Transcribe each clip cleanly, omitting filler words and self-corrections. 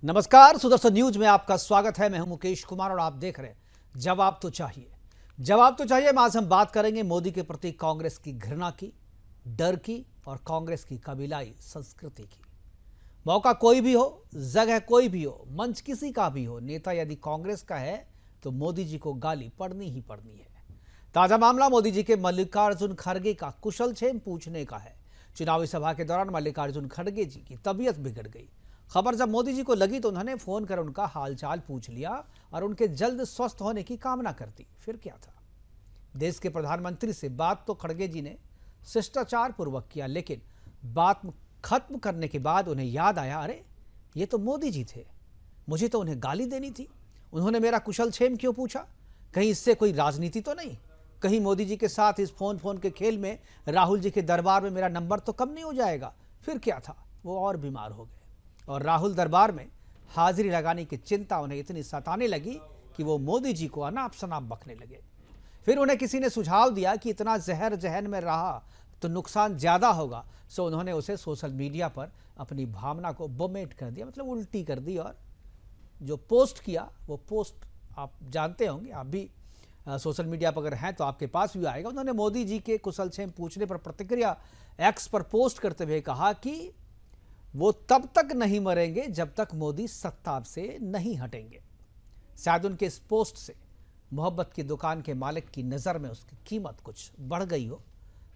नमस्कार, सुदर्शन न्यूज में आपका स्वागत है। मैं हूं मुकेश कुमार और आप देख रहे हैं जवाब तो चाहिए। जवाब तो चाहिए में आज हम बात करेंगे मोदी के प्रति कांग्रेस की घृणा की, डर की और कांग्रेस की कबीलाई संस्कृति की। मौका कोई भी हो, जगह कोई भी हो, मंच किसी का भी हो, नेता यदि कांग्रेस का है तो मोदी जी को गाली पड़नी ही पड़नी है। ताजा मामला मोदी जी के मल्लिकार्जुन खड़गे का कुशलक्षेम पूछने का है। चुनावी सभा के दौरान मल्लिकार्जुन खड़गे जी की तबीयत बिगड़ गई। खबर जब मोदी जी को लगी तो उन्होंने फोन कर उनका हालचाल पूछ लिया और उनके जल्द स्वस्थ होने की कामना कर दी। फिर क्या था, देश के प्रधानमंत्री से बात तो खड़गे जी ने शिष्टाचार पूर्वक किया, लेकिन बात खत्म करने के बाद उन्हें याद आया, अरे ये तो मोदी जी थे, मुझे तो उन्हें गाली देनी थी। उन्होंने मेरा कुशलक्षेम क्यों पूछा? कहीं इससे कोई राजनीति तो नहीं? कहीं मोदी जी के साथ इस फोन के खेल में राहुल जी के दरबार में मेरा नंबर तो कम नहीं हो जाएगा? फिर क्या था, वो और बीमार हो गए और राहुल दरबार में हाजिरी लगाने की चिंता उन्हें इतनी सताने लगी कि वो मोदी जी को अनाप शनाप बकने लगे। फिर उन्हें किसी ने सुझाव दिया कि इतना जहर जहन में रहा तो नुकसान ज्यादा होगा, सो उन्होंने उसे सोशल मीडिया पर अपनी भावना को वोमेट कर दिया, मतलब उल्टी कर दी। और जो पोस्ट किया वो पोस्ट आप जानते होंगे, आप भी सोशल मीडिया पर अगर हैं तो आपके पास भी आएगा। उन्होंने मोदी जी के कुशलक्षेम पूछने पर प्रतिक्रिया एक्स पर पोस्ट करते हुए कहा कि वो तब तक नहीं मरेंगे जब तक मोदी सत्ता से नहीं हटेंगे। शायद उनके इस पोस्ट से मोहब्बत की दुकान के मालिक की नज़र में उसकी कीमत कुछ बढ़ गई हो।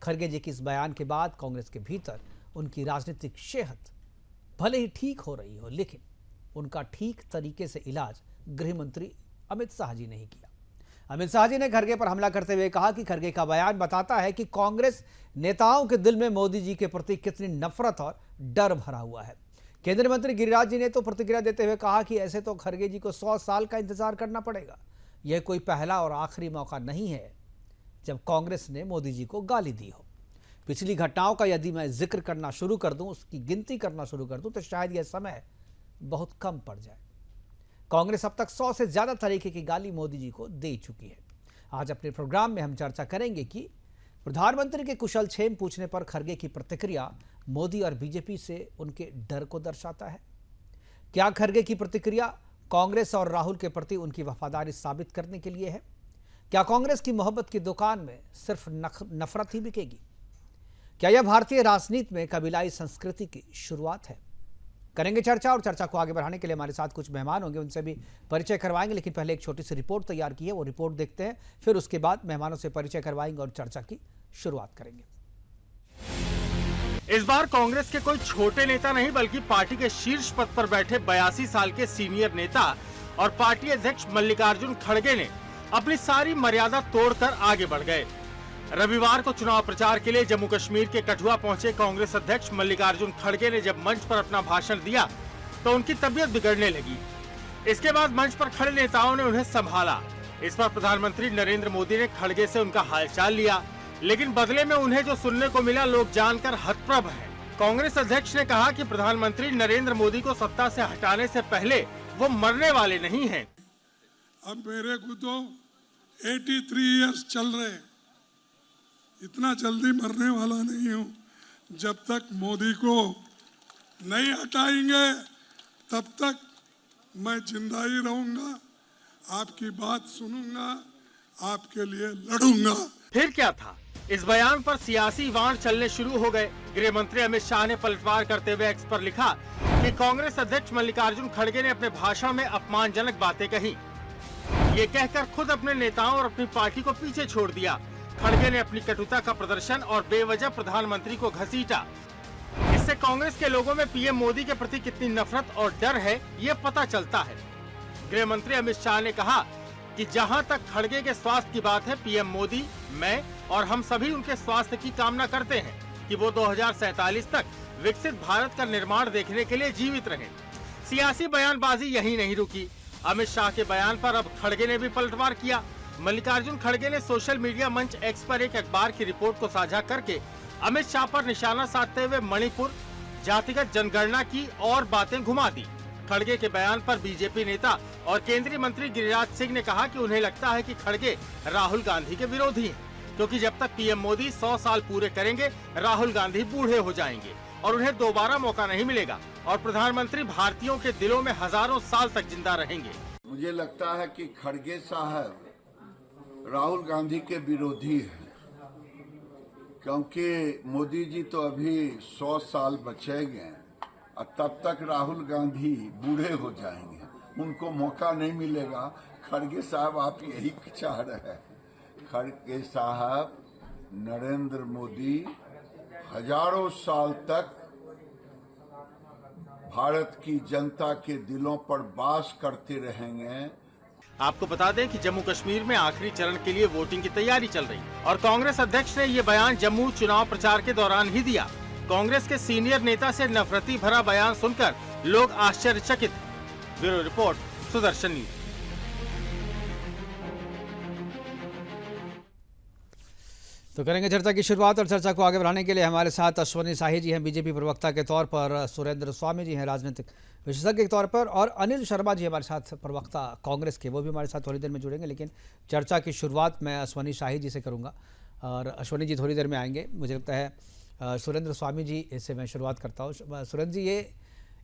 खड़गे जी के इस बयान के बाद कांग्रेस के भीतर उनकी राजनीतिक सेहत भले ही ठीक हो रही हो, लेकिन उनका ठीक तरीके से इलाज गृह मंत्री अमित शाह जी ने ही किया। अमित शाह जी ने खड़गे पर हमला करते हुए कहा कि खड़गे का बयान बताता है कि कांग्रेस नेताओं के दिल में मोदी जी के प्रति कितनी नफरत और डर भरा हुआ है। केंद्रीय मंत्री गिरिराज जी ने तो प्रतिक्रिया देते हुए कहा कि ऐसे तो खड़गे जी को 100 साल का इंतजार करना पड़ेगा। यह कोई पहला और आखिरी मौका नहीं है जब कांग्रेस ने मोदी जी को गाली दी हो। पिछली घटनाओं का यदि मैं जिक्र करना शुरू कर दूं, उसकी गिनती करना शुरू कर दूं, तो शायद यह समय बहुत कम पड़ जाए। कांग्रेस अब तक 100 से ज्यादा तरीके की गाली मोदी जी को दे चुकी है। आज अपने प्रोग्राम में हम चर्चा करेंगे कि प्रधानमंत्री के कुशलक्षेम पूछने पर खड़गे की प्रतिक्रिया मोदी और बीजेपी से उनके डर को दर्शाता है। क्या खड़गे की प्रतिक्रिया कांग्रेस और राहुल के प्रति उनकी वफादारी साबित करने के लिए है? क्या कांग्रेस की मोहब्बत की दुकान में सिर्फ नफरत ही बिकेगी? क्या यह भारतीय राजनीति में कबीलाई संस्कृति की शुरुआत है? करेंगे चर्चा, और चर्चा को आगे बढ़ाने के लिए हमारे साथ कुछ मेहमान होंगे, उनसे भी परिचय करवाएंगे। लेकिन पहले एक छोटी सी रिपोर्ट तैयार की है, वो रिपोर्ट देखते हैं, फिर उसके बाद मेहमानों से परिचय करवाएंगे और चर्चा की शुरुआत करेंगे। इस बार कांग्रेस के कोई छोटे नेता नहीं, बल्कि पार्टी के शीर्ष पद पर बैठे 82 साल के सीनियर नेता और पार्टी अध्यक्ष मल्लिकार्जुन खड़गे ने अपनी सारी मर्यादा तोड़कर आगे बढ़ गए। रविवार को चुनाव प्रचार के लिए जम्मू कश्मीर के कठुआ पहुंचे कांग्रेस अध्यक्ष मल्लिकार्जुन खड़गे ने जब मंच पर अपना भाषण दिया तो उनकी तबीयत बिगड़ने लगी। इसके बाद मंच पर खड़े नेताओं ने उन्हें संभाला। इस पर प्रधानमंत्री नरेंद्र मोदी ने खड़गे से उनका हालचाल लिया, लेकिन बदले में उन्हें जो सुनने को मिला लोग जानकर हतप्रभ हैं। कांग्रेस अध्यक्ष ने कहा कि प्रधानमंत्री नरेंद्र मोदी को सत्ता से हटाने से पहले वो मरने वाले नहीं हैं। अब मेरे को तो 83 इयर्स चल रहे, इतना जल्दी मरने वाला नहीं हूँ। जब तक मोदी को नहीं हटाएंगे तब तक मैं जिंदा ही रहूंगा, आपकी बात सुनूंगा, आपके लिए लड़ूंगा। फिर क्या था, इस बयान पर सियासी वार चलने शुरू हो गए। गृह मंत्री अमित शाह ने पलटवार करते हुए एक्स पर लिखा कि कांग्रेस अध्यक्ष मल्लिकार्जुन खड़गे ने अपने भाषण में अपमानजनक बातें कही। ये कहकर खुद अपने नेताओं और अपनी पार्टी को पीछे छोड़ दिया। खड़गे ने अपनी कटुता का प्रदर्शन और बेवजह प्रधानमंत्री को घसीटा। इससे कांग्रेस के लोगों में पीएम मोदी के प्रति कितनी नफरत और डर है, ये पता चलता है। गृह मंत्री अमित शाह ने कहा कि जहां तक खड़गे के स्वास्थ्य की बात है, पीएम मोदी, मैं और हम सभी उनके स्वास्थ्य की कामना करते हैं कि वो 2047 तक विकसित भारत का निर्माण देखने के लिए जीवित रहें। सियासी बयानबाजी यही नहीं रुकी। अमित शाह के बयान पर अब खड़गे ने भी पलटवार किया। मल्लिकार्जुन खड़गे ने सोशल मीडिया मंच एक्स पर एक अखबार की रिपोर्ट को साझा करके अमित शाह पर निशाना साधते हुए मणिपुर जातिगत जनगणना की और बातें घुमा दी। खड़गे के बयान पर बीजेपी नेता और केंद्रीय मंत्री गिरिराज सिंह ने कहा कि उन्हें लगता है कि खड़गे राहुल गांधी के विरोधी हैं, क्योंकि जब तक पीएम मोदी 100 साल पूरे करेंगे राहुल गांधी बूढ़े हो जाएंगे और उन्हें दोबारा मौका नहीं मिलेगा। और प्रधानमंत्री भारतीयों के दिलों में हजारों साल तक जिंदा रहेंगे। मुझे लगता है कि खड़गे साहब राहुल गांधी के विरोधी हैं, क्योंकि मोदी जी तो अभी 100 साल बचेंगे और तब तक राहुल गांधी बूढ़े हो जाएंगे, उनको मौका नहीं मिलेगा। खड़गे साहब आप यही चाह रहे हैं। खड़गे साहब नरेंद्र मोदी हजारों साल तक भारत की जनता के दिलों पर वास करते रहेंगे। आपको बता दें कि जम्मू कश्मीर में आखिरी चरण के लिए वोटिंग की तैयारी चल रही है और कांग्रेस अध्यक्ष ने ये बयान जम्मू चुनाव प्रचार के दौरान ही दिया। कांग्रेस के सीनियर नेता से नफरती भरा बयान सुनकर लोग आश्चर्यचकित। Bureau report, Sudarshan news. तो करेंगे चर्चा की शुरुआत और चर्चा को आगे बढ़ाने के लिए हमारे साथ अश्वनी शाही जी हैं बीजेपी प्रवक्ता के तौर पर, सुरेंद्र स्वामी जी हैं राजनीतिक विशेषज्ञ के तौर पर, और अनिल शर्मा जी हमारे साथ प्रवक्ता कांग्रेस के, वो भी हमारे साथ थोड़ी देर में जुड़ेंगे। लेकिन चर्चा की शुरुआत मैं अश्वनी शाही जी से करूँगा और अश्वनी जी थोड़ी देर में आएंगे। मुझे लगता है सुरेंद्र स्वामी जी से मैं शुरुआत करता हूँ। सुरेंद्र जी, ये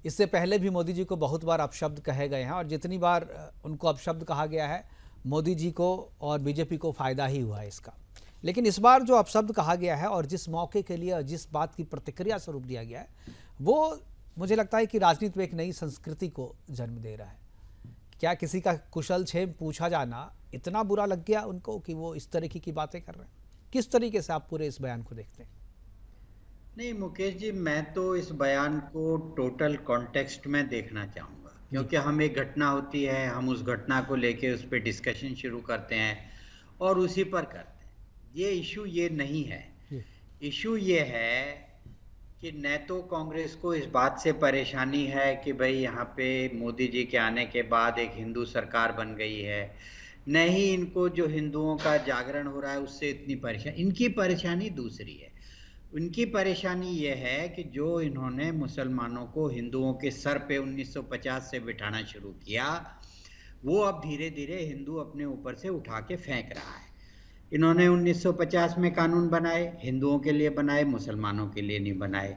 इससे पहले भी मोदी जी को बहुत बार अपशब्द कहे गए हैं और जितनी बार उनको अपशब्द कहा गया है मोदी जी को और बीजेपी को फ़ायदा ही हुआ है इसका। लेकिन इस बार जो अपशब्द कहा गया है और जिस मौके के लिए और जिस बात की प्रतिक्रिया स्वरूप दिया गया है, वो मुझे लगता है कि राजनीति में एक नई संस्कृति को जन्म दे रहा है। क्या किसी का कुशल क्षेम पूछा जाना इतना बुरा लग गया उनको कि वो इस तरीके की बातें कर रहे हैं? किस तरीके से आप पूरे इस बयान को देखते हैं? नहीं मुकेश जी, मैं तो इस बयान को टोटल कॉन्टेक्स्ट में देखना चाहूँगा, क्योंकि हम एक घटना होती है, हम उस घटना को लेके उस पर डिस्कशन शुरू करते हैं और उसी पर करते हैं। ये इशू ये नहीं है। इशू ये है कि न तो कांग्रेस को इस बात से परेशानी है कि भाई यहाँ पे मोदी जी के आने के बाद एक हिंदू सरकार बन गई है, न ही इनको जो हिंदुओं का जागरण हो रहा है उससे इतनी परेशानी। इनकी परेशानी दूसरी है। उनकी परेशानी ये है कि जो इन्होंने मुसलमानों को हिंदुओं के सर पे 1950 से बिठाना शुरू किया, वो अब धीरे धीरे हिंदू अपने ऊपर से उठा के फेंक रहा है। इन्होंने 1950 में कानून बनाए, हिंदुओं के लिए बनाए, मुसलमानों के लिए नहीं बनाए।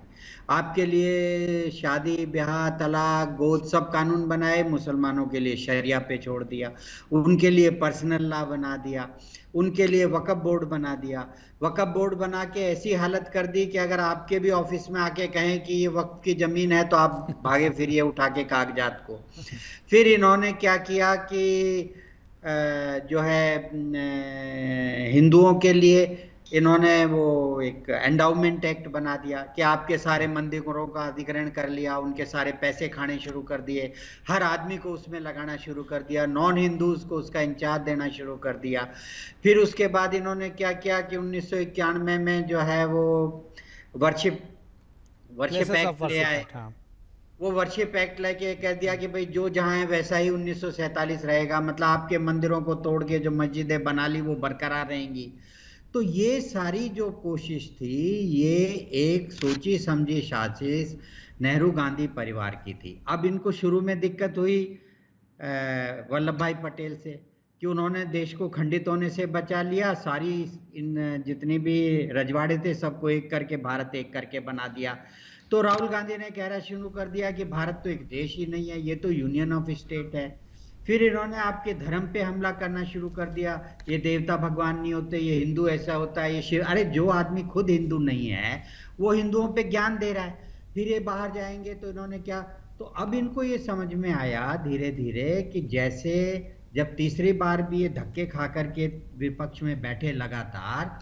आपके लिए शादी ब्याह तलाक गोद सब कानून बनाए, मुसलमानों के लिए शरिया पे छोड़ दिया। उनके लिए पर्सनल लॉ बना दिया, उनके लिए वक्फ बोर्ड बना दिया। वक्फ बोर्ड बना के ऐसी हालत कर दी कि अगर आपके भी ऑफिस में आके कहें कि ये वक्फ की ज़मीन है तो आप भागे फिरिए उठा के कागजात को। फिर इन्होंने क्या किया कि जो है हिंदुओं के लिए इन्होंने वो एक एंडाउमेंट एक्ट बना दिया कि आपके सारे मंदिरों का अधिग्रहण कर लिया, उनके सारे पैसे खाने शुरू कर दिए, हर आदमी को उसमें लगाना शुरू कर दिया, नॉन हिंदूज को उसका इंचार्ज देना शुरू कर दिया। फिर उसके बाद इन्होंने क्या किया कि 1991 में जो है वो वर्शिप एक्ट ले आए। वो वर्शिप एक्ट लेके कह दिया कि भाई जो जहाँ है वैसा ही 1947 रहेगा, मतलब आपके मंदिरों को तोड़ के जो मस्जिदें बना ली वो बरकरार रहेंगी। तो ये सारी जो कोशिश थी, ये एक सोची समझी साजिश नेहरू गांधी परिवार की थी। अब इनको शुरू में दिक्कत हुई वल्लभ भाई पटेल से कि उन्होंने देश को खंडित होने से बचा लिया, सारी इन जितनी भी रजवाड़े थे सबको एक करके भारत एक करके बना दिया। तो राहुल गांधी ने कहना शुरू कर दिया कि भारत तो एक देश ही नहीं है, ये तो यूनियन ऑफ स्टेट है। फिर इन्होंने आपके धर्म पे हमला करना शुरू कर दिया, ये देवता भगवान नहीं होते, ये हिंदू ऐसा होता है, ये शिव। अरे जो आदमी खुद हिंदू नहीं है वो हिंदुओं पे ज्ञान दे रहा है। फिर ये बाहर जाएंगे तो इन्होंने क्या, तो अब इनको ये समझ में आया धीरे धीरे कि जैसे जब तीसरी बार भी ये धक्के खा करके विपक्ष में बैठे लगातार,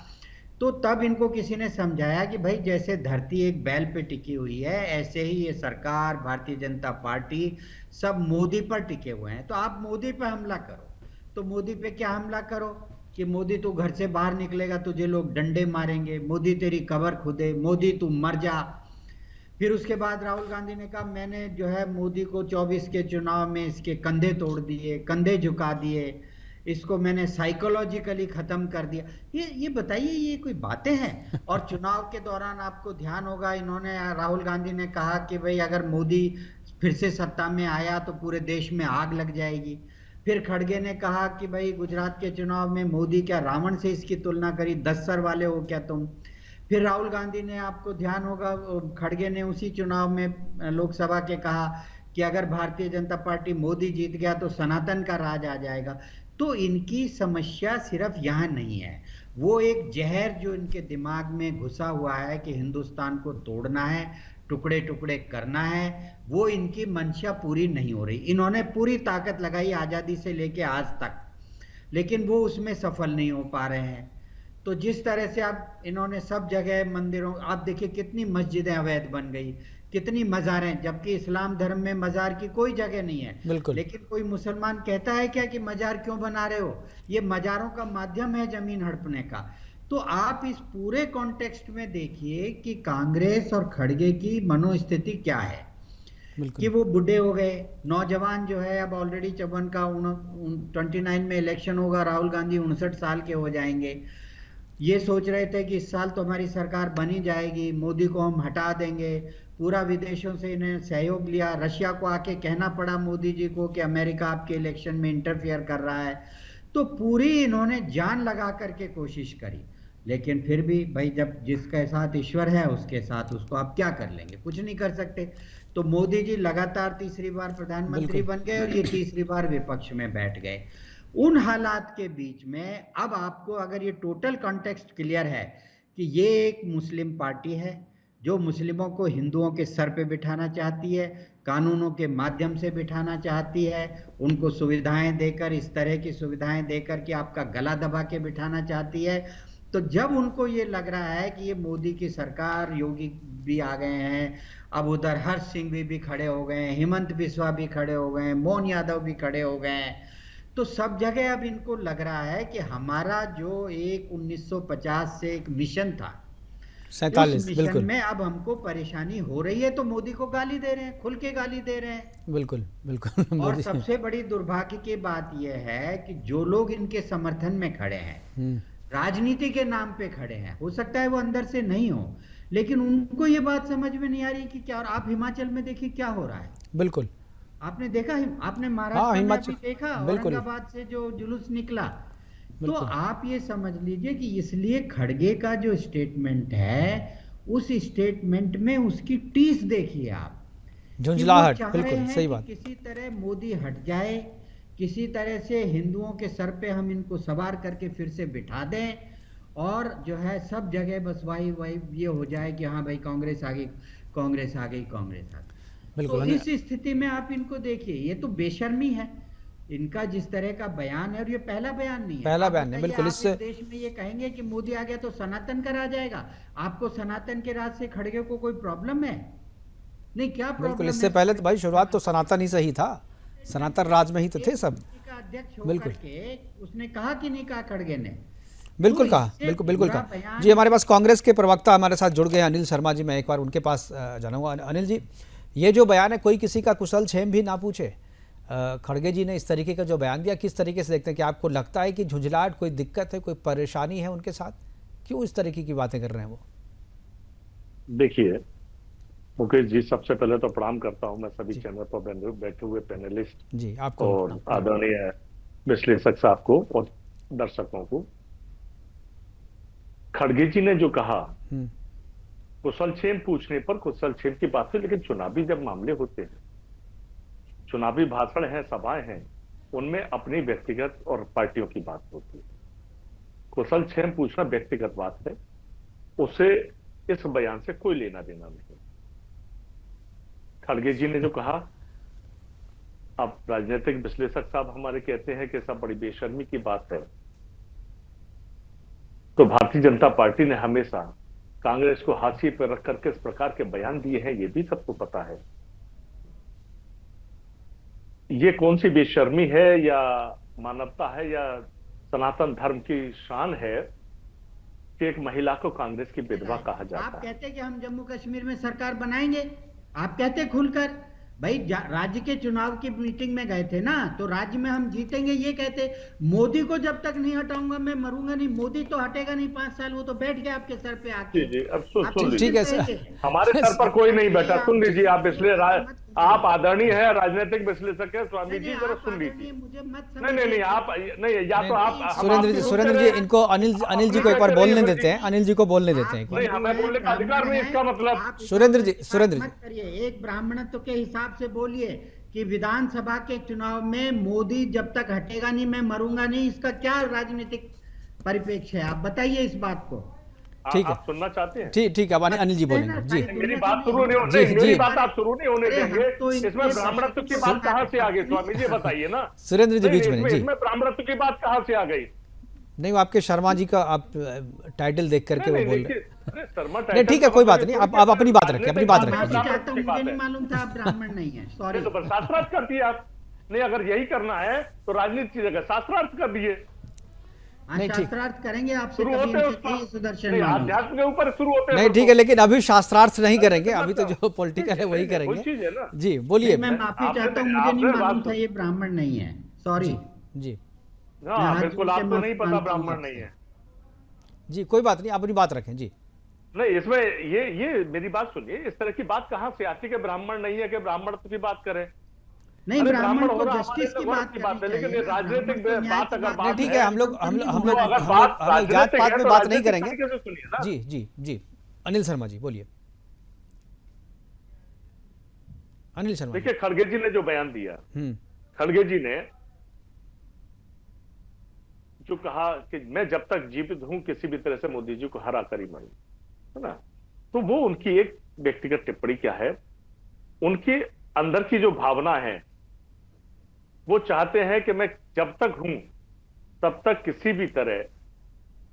तो तब इनको किसी ने समझाया कि भाई जैसे धरती एक बैल पे टिकी हुई है, ऐसे ही ये सरकार, भारतीय जनता पार्टी सब मोदी पर टिके हुए हैं। तो आप मोदी पे हमला करो। तो मोदी पे क्या हमला करो कि मोदी तू घर से बाहर निकलेगा तुझे लोग डंडे मारेंगे, मोदी तेरी कब्र खुदे, मोदी तू मर जा। फिर उसके बाद राहुल गांधी ने कहा मैंने जो है मोदी को 24 के चुनाव में इसके कंधे तोड़ दिए, कंधे झुका दिए, इसको मैंने साइकोलॉजिकली खत्म कर दिया। ये बताइए ये कोई बातें हैं? और चुनाव के दौरान आपको ध्यान होगा इन्होंने, राहुल गांधी ने कहा कि भाई अगर मोदी फिर से सत्ता में आया तो पूरे देश में आग लग जाएगी। फिर खड़गे ने कहा कि भाई गुजरात के चुनाव में मोदी क्या रावण से इसकी तुलना करी, 10 सर वाले हो क्या तुम। फिर राहुल गांधी ने, आपको ध्यान होगा, खड़गे ने उसी चुनाव में लोकसभा के कहा कि अगर भारतीय जनता पार्टी मोदी जीत गया तो सनातन का राज आ जाएगा। तो इनकी समस्या सिर्फ यहाँ नहीं है, वो एक जहर जो इनके दिमाग में घुसा हुआ है कि हिंदुस्तान को तोड़ना है, टुकड़े टुकड़े करना है, वो इनकी मंशा पूरी नहीं हो रही। इन्होंने पूरी ताकत लगाई आजादी से लेके आज तक, लेकिन वो उसमें सफल नहीं हो पा रहे हैं। तो जिस तरह से अब इन्होंने सब जगह मंदिरों, आप देखिए कितनी मस्जिदें अवैध बन गई, कितनी मज़ारें, जबकि इस्लाम धर्म में मज़ार की कोई जगह नहीं है। बिल्कुल। लेकिन कोई मुसलमान कहता है क्या कि मज़ार क्यों बना रहे हो? ये मज़ारों का माध्यम है जमीन हड़पने का। तो आप इस पूरे कॉन्टेक्स्ट में देखिए कि कांग्रेस और खड़गे की मनोस्थिति क्या है कि वो बुढ़े हो गए। नौजवान जो है अब ऑलरेडी 54 का 29 में इलेक्शन होगा, राहुल गांधी 59 साल के हो जाएंगे। ये सोच रहे थे कि इस साल तो हमारी सरकार बनी जाएगी, मोदी को हम हटा देंगे। पूरा विदेशों से इन्हें सहयोग लिया, रशिया को आके कहना पड़ा मोदी जी को कि अमेरिका आपके इलेक्शन में इंटरफियर कर रहा है। तो पूरी इन्होंने जान लगा करके कोशिश करी, लेकिन फिर भी भाई जब जिसके साथ ईश्वर है उसके साथ उसको आप क्या कर लेंगे, कुछ नहीं कर सकते। तो मोदी जी लगातार तीसरी बार प्रधानमंत्री बन गए और ये तीसरी बार विपक्ष में बैठ गए। उन हालात के बीच में अब आपको अगर ये टोटल कॉन्टेक्स्ट क्लियर है कि ये एक मुस्लिम पार्टी है जो मुस्लिमों को हिंदुओं के सर पे बिठाना चाहती है, कानूनों के माध्यम से बिठाना चाहती है, उनको सुविधाएं देकर, इस तरह की सुविधाएं देकर कि आपका गला दबा के बिठाना चाहती है। तो जब उनको ये लग रहा है कि ये मोदी की सरकार, योगी भी आ गए हैं, अब उधर हर्ष सिंह भी खड़े हो गए हैं, हेमंत बिस्वा भी खड़े हो गए हैं, मोहन यादव भी खड़े हो गए हैं, तो सब जगह अब इनको लग रहा है कि हमारा जो एक 1950 से एक मिशन था, 47 बिल्कुल में अब हमको परेशानी हो रही है, तो मोदी को गाली दे रहे हैं, खुल के गाली दे रहे हैं। बिल्कुल बिल्कुल। और सबसे बड़ी दुर्भाग्य की बात यह है कि जो लोग इनके समर्थन में खड़े हैं, राजनीति के नाम पे खड़े हैं, हो सकता है वो अंदर से नहीं हो, लेकिन उनको ये बात समझ में नहीं आ रही कि क्या। और आप हिमाचल में देखिए क्या हो रहा है। बिल्कुल आपने देखा, आपने महाराष्ट्र में भी देखा, बिल्कुल। औरंगाबाद से जो जुलूस निकला। तो आप ये समझ लीजिए कि इसलिए खड़गे का जो स्टेटमेंट है, उस स्टेटमेंट में उसकी टीस देखिए आप, झुंझलाहट। बिल्कुल सही बात। किसी तरह मोदी हट जाए, किसी तरह से हिंदुओं के सर पे हम इनको सवार करके फिर से बिठा दें, और जो है सब जगह बस वही ये हो जाए कि हाँ भाई कांग्रेस आ गई, कांग्रेस आ गई, कांग्रेस आ गई। बिल्कुल। तो इस स्थिति में आप इनको देखिए, ये तो बेशर्मी है इनका जिस तरह का बयान है, और ये पहला बयान नहीं है, पहला बयान नहीं। बिल्कुल। इससे देश में ये कहेंगे कि मोदी आ गया तो सनातन का राज आएगा। आपको सनातन के राज से खड़गे को कोई प्रॉब्लम है? नहीं, क्या प्रॉब्लम? बिल्कुल। इससे पहले तो भाई शुरुआत तो सनातन ही सही था, सनातन राज में ही तो थे सब। अध्यक्ष होकर के उसने कहा कि नहीं कहा खड़गे ने? बिल्कुल कहा, बिल्कुल कहा। जी, हमारे पास कांग्रेस के प्रवक्ता हमारे साथ जुड़ गए अनिल शर्मा जी, मैं एक बार उनके पास जाऊंगा। अनिल जी, ये जो बयान है, कोई किसी का कुशल क्षेम भी ना पूछे, खड़गे जी ने इस तरीके का जो बयान दिया, किस तरीके से देखते हैं? कि आपको लगता है कि झुंझलाहट, कोई दिक्कत है, कोई परेशानी है उनके साथ? क्यों इस तरीके की बातें कर रहे हैं वो? देखिए मुकेश जी, सबसे पहले तो प्रणाम करता हूं मैं सभी चैनल पर बैठे हुए पैनलिस्ट जी, आपको और आदरणीय विश्लेषक साहब को और दर्शकों को। खड़गे जी ने जो कहा, कुशलक्षेम पूछने पर कुशलक्षेम की बात है, लेकिन चुनावी जब मामले होते हैं, चुनावी भाषण हैं, सभाएं हैं, उनमें अपनी व्यक्तिगत और पार्टियों की बात होती है। कुशलक्षेम पूछना व्यक्तिगत बात है, उसे इस बयान से कोई लेना देना नहीं। खड़गे जी ने जो कहा, अब राजनीतिक विश्लेषक साहब हमारे कहते हैं कि सब बड़ी बेशर्मी की बात है, तो भारतीय जनता पार्टी ने हमेशा कांग्रेस को हाशिए पर रख करके इस प्रकार के बयान दिए हैं, ये भी सबको पता है। ये कौन सी बेशर्मी है या मानवता है या सनातन धर्म की शान है कि एक महिला को कांग्रेस की विधवा कहा जाता है? आप कहते कि हम जम्मू कश्मीर में सरकार बनाएंगे, आप कहते खुलकर, भाई राज्य के चुनाव की मीटिंग में गए थे ना, तो राज्य में हम जीतेंगे ये कहते। मोदी को जब तक नहीं हटाऊंगा मैं मरूंगा नहीं। मोदी तो हटेगा नहीं 5 साल, वो तो बैठ गया आपके सर पे आके। जी, अब सुन ठीक है सर, हमारे सर पर कोई नहीं बैठा। सुन लीजिए आप, आप आदरणीय है, राजनीतिक विश्लेषक है स्वामी जी, जरा सुन नहीं, लीजिए। मुझे मत नहीं, आप नहीं, या तो आप सुरेंद्र जी इनको अनिल जी को एक बार बोलने देते हैं, अनिल जी को बोलने देते हैं एक बार। नहीं, हमें बोलने का अधिकार नहीं, इसका मतलब। सुरेंद्र जी मत करिए, एक ब्राह्मणत्व के हिसाब से बोलिए कि विधानसभा के चुनाव में मोदी जब तक हटेगा नहीं मैं मरूंगा नहीं, इसका क्या राजनीतिक परिप्रेक्ष्य है, आप बताइए इस बात को। ठीक है, आप सुनना चाहते हैं? ठीक, अब अनिल जी बोलेंगे जी। मेरी बात शुरू नहीं होने, मेरी बात आप शुरू नहीं होने देंगे। इसमें ब्राह्मणत्व की बात कहाँ से आ गई स्वामी जी, बताइए ना। सुरेंद्र जी बीच में जी। इसमें ब्राह्मणत्व की बात कहाँ से आ गई? नहीं, वो आपके शर्मा जी का आप टाइटल देख करके वो बोल रहे हैं। शर्मा नहीं, ठीक है, कोई बात नहीं, आप अपनी बात रखें, अपनी बात रखें जी। मुझे नहीं मालूम था आप ब्राह्मण नहीं है, सॉरी। तो शास्त्रार्थ कर दिए आप। नहीं, अगर यही करना है तो राजनीति की जगह शास्त्रार्थ कर दिए। नहीं, ठीक, शास्त्रार्थ करेंगे आपसे शुरू होते कभी सुदर्शन नहीं, मानो। अध्यात्म के ऊपर शुरू होते नहीं, ठीक है, लेकिन अभी शास्त्रार्थ नहीं करेंगे, अभी तो जो पॉलिटिकल है वही वही करेंगे चीज है ना। जी। बोलिए मैं माफी चाहता हूँ, मुझे नहीं मालूम था ये ब्राह्मण नहीं है, सॉरी जी। हाँ बिल्कुल, आपको नहीं पता ब्राह्मण नहीं है जी, कोई बात नहीं, अपनी बात रखें जी। नहीं, इसमें ये मेरी बात सुनिए, इस तरह की बात कहाँ से आती है कि ब्राह्मण नहीं है, कि ब्राह्मणत्व की बात करें। नहीं, अरे ब्राह्मण हो को रहा जस्टिस की बात है, लेकिन ये राजनीतिक बात अगर नहीं, बात ठीक है, हम लोग अगर बात जात पात में बात नहीं राजनीतिक करेंगे तरीके से सुनिए ना। जी। अनिल शर्मा जी बोलिए। अनिल शर्मा जी। देखिए, खड़गे जी ने जो बयान दिया, खड़गे जी ने जो कहा कि मैं जब तक जीवित हूं किसी भी तरह से मोदी जी को हरा कर ही मरूं, है ना, तो वो उनकी एक व्यक्तिगत टिप्पणी क्या है, उनके अंदर की जो भावना है, वो चाहते हैं कि मैं जब तक हूं तब तक किसी भी तरह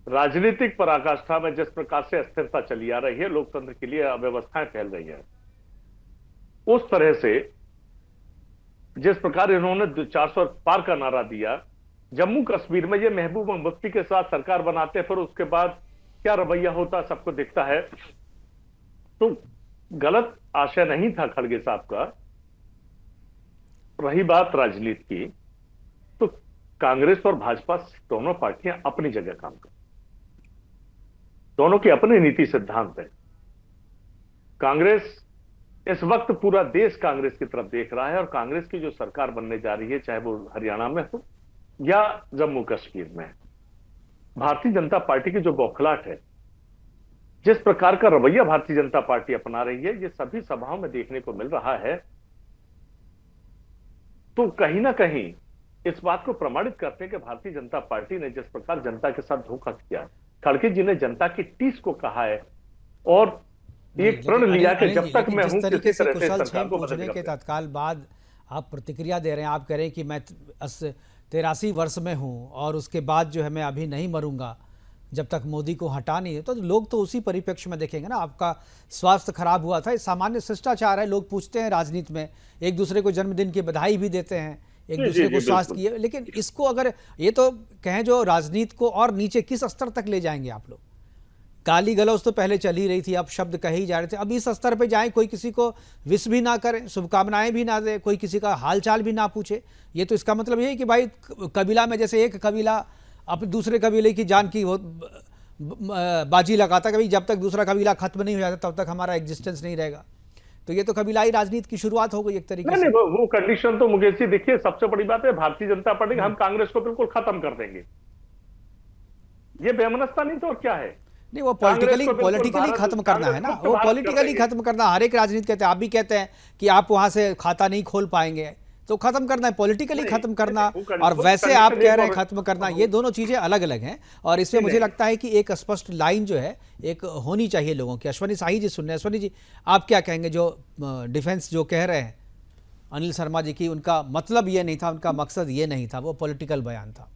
राजनीतिक पराकाष्ठा में जिस प्रकार से अस्थिरता चली आ रही है, लोकतंत्र के लिए अव्यवस्थाएं फैल रही है, उस तरह से जिस प्रकार इन्होंने 400 पार का नारा दिया, जम्मू कश्मीर में ये महबूबा मुफ्ती के साथ सरकार बनाते, फिर उसके बाद क्या रवैया होता सबको दिखता है। तो गलत आशय नहीं था खड़गे साहब का। रही बात राजनीति की, तो कांग्रेस और भाजपा दोनों पार्टियां अपनी जगह काम कर, दोनों के अपने नीति सिद्धांत है। कांग्रेस इस वक्त पूरा देश कांग्रेस की तरफ देख रहा है, और कांग्रेस की जो सरकार बनने जा रही है, चाहे वो हरियाणा में हो या जम्मू कश्मीर में, भारतीय जनता पार्टी की जो बौखलाहट है, जिस प्रकार का रवैया भारतीय जनता पार्टी अपना रही है, ये सभी सभाओं में देखने को मिल रहा है। तो कहीं ना कहीं इस बात को प्रमाणित करते हैं कि भारतीय जनता पार्टी ने जिस प्रकार जनता के साथ धोखा किया, खड़गे जी ने जनता की टीस को कहा है और एक प्रण लिया कि जब तक मैं हूं किसी तरह से सरकार को पूछने के तत्काल बाद आप प्रतिक्रिया दे रहे हैं, आप कह रहे हैं कि मैं 83 वर्ष में हूं और उसके बाद जो है मैं अभी नहीं मरूंगा जब तक मोदी को हटा नहीं है। तो लोग तो उसी परिप्रेक्ष्य में देखेंगे ना, आपका स्वास्थ्य खराब हुआ था, ये सामान्य शिष्टाचार है, लोग पूछते हैं राजनीति में, एक दूसरे को जन्मदिन की बधाई भी देते हैं, एक दूसरे को स्वास्थ्य की। लेकिन इसको अगर ये तो कहें जो राजनीति को और नीचे किस स्तर तक ले जाएंगे आप लोग? गाली गलौज तो पहले चल ही रही थी, अब शब्द कहे ही जा रहे थे, अब इस स्तर पे जाएं, कोई किसी को विश भी ना करे, शुभकामनाएं भी ना दे, कोई किसी का हालचाल भी ना पूछे। ये तो इसका मतलब यही कि भाई कबीला में जैसे एक कबीला अब दूसरे कबीले की जान की बाजी लगाता कि भाई जब तक दूसरा कबीला खत्म नहीं हो जाता तब तक हमारा एग्जिस्टेंस नहीं रहेगा। तो ये तो कबीलाई राजनीति की शुरुआत हो गई एक तरीके से। नहीं, वो कंडीशन तो मुकेश जी देखिए, सबसे बड़ी बात है भारतीय जनता पार्टी हम कांग्रेस को बिल्कुल खत्म कर देंगे, ये बेमनस्ता नहीं तो और क्या है? नहीं, वो पॉलिटिकली खत्म करना है ना, वो पॉलिटिकली खत्म करना। हर एक राजनीति कहते हैं, आप भी कहते हैं कि आप वहां से खाता नहीं खोल पाएंगे, तो खत्म करना है, पॉलिटिकली खत्म करना, और वैसे आप कह रहे हैं खत्म करना, ये दोनों चीजें अलग अलग हैं। और इसमें मुझे लगता है कि एक स्पष्ट लाइन जो है एक होनी चाहिए लोगों की। अश्वनी शाही जी सुन रहे हैं, अश्वनी जी आप क्या कहेंगे? जो डिफेंस जो कह रहे हैं अनिल शर्मा जी की, उनका मतलब ये नहीं था, उनका मकसद ये नहीं था, वो पॉलिटिकल बयान था।